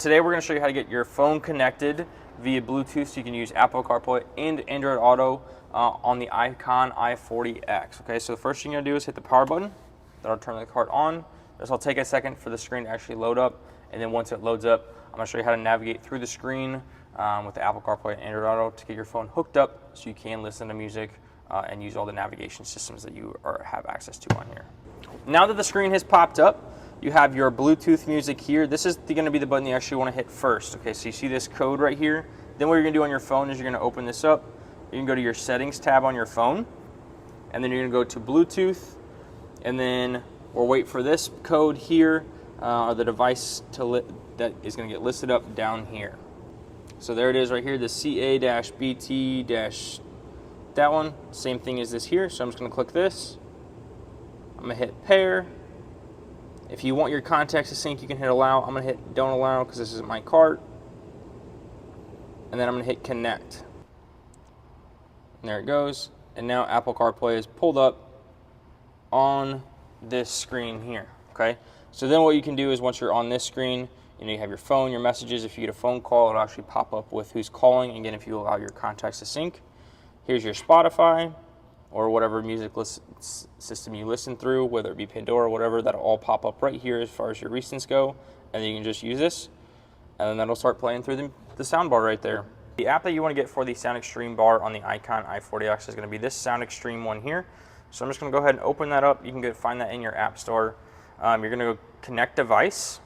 Today we're going to show you how to get your phone connected via Bluetooth so you can use Apple CarPlay and Android Auto on the Icon i40X. Okay, so the first thing you're going to do is hit the power button. That'll turn the card on. This will take a second for the screen to actually load up, and then once it loads up, I'm going to show you how to navigate through the screen with the Apple CarPlay and Android Auto to get your phone hooked up so you can listen to music and use all the navigation systems that you have access to on here. Now that the screen has popped up, you have your Bluetooth music here. This is going to be the button you actually want to hit first. Okay, so you see this code right here. Then what you're going to do on your phone is you're going to open this up. You can go to your settings tab on your phone, and then you're going to go to Bluetooth, and then we'll wait for this code here, or the device that is going to get listed up down here. So there it is right here, the CA-BT- that one. Same thing as this here. So I'm just going to click this. I'm going to hit pair. If you want your contacts to sync, you can hit allow. I'm going to hit don't allow because this is my cart. And then I'm going to hit connect. And there it goes. And now Apple CarPlay is pulled up on this screen here. Okay. So then what you can do is once you're on this screen, you have your phone, your messages. If you get a phone call, it'll actually pop up with who's calling. Again, if you allow your contacts to sync. Here's your Spotify or whatever music system you listen through, whether it be Pandora or whatever, that'll all pop up right here as far as your recents go, and then you can just use this, and then that'll start playing through the soundbar right there. The app that you want to get for the SoundExtreme bar on the Icon i40X is going to be this SoundExtreme one here. So I'm just going to go ahead and open that up. You can go find that in your app store. You're going to go connect device.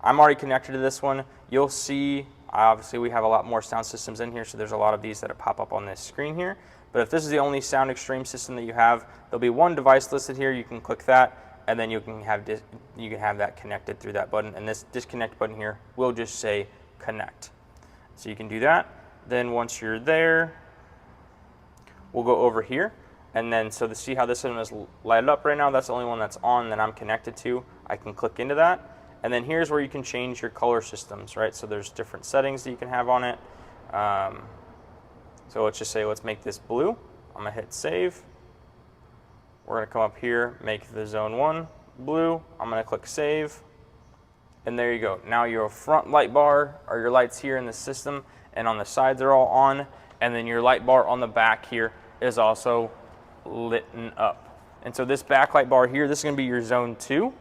I'm already connected to this one. You'll see, obviously we have a lot more sound systems in here, so there's a lot of these that pop up on this screen here. But if this is the only SoundExtreme system that you have, there'll be one device listed here. You can click that, and then you can have that connected through that button. And this disconnect button here will just say connect. So you can do that. Then once you're there, we'll go over here. And then so to see how this one is lighted up right now, that's the only one that's on that I'm connected to. I can click into that. And then here's where you can change your color systems, right? So there's different settings that you can have on it. So let's just say, let's make this blue. I'm going to hit save. We're going to come up here, make the zone 1 blue. I'm going to click save. And there you go. Now your front light bar, or your lights here in the system, and on the sides are all on. And then your light bar on the back here is also lit up. And so this backlight bar here, this is going to be your zone 2.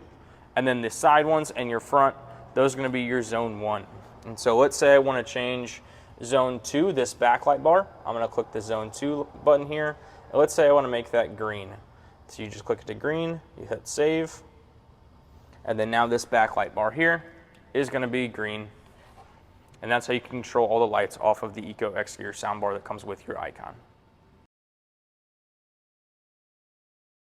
And then the side ones and your front, those are going to be your zone 1. And so let's say I want to change zone 2, this backlight bar. I'm going to click the zone 2 button here. And let's say I want to make that green. So you just click it to green, you hit save, and then now this backlight bar here is going to be green. And that's how you can control all the lights off of the EcoXGear soundbar that comes with your Icon.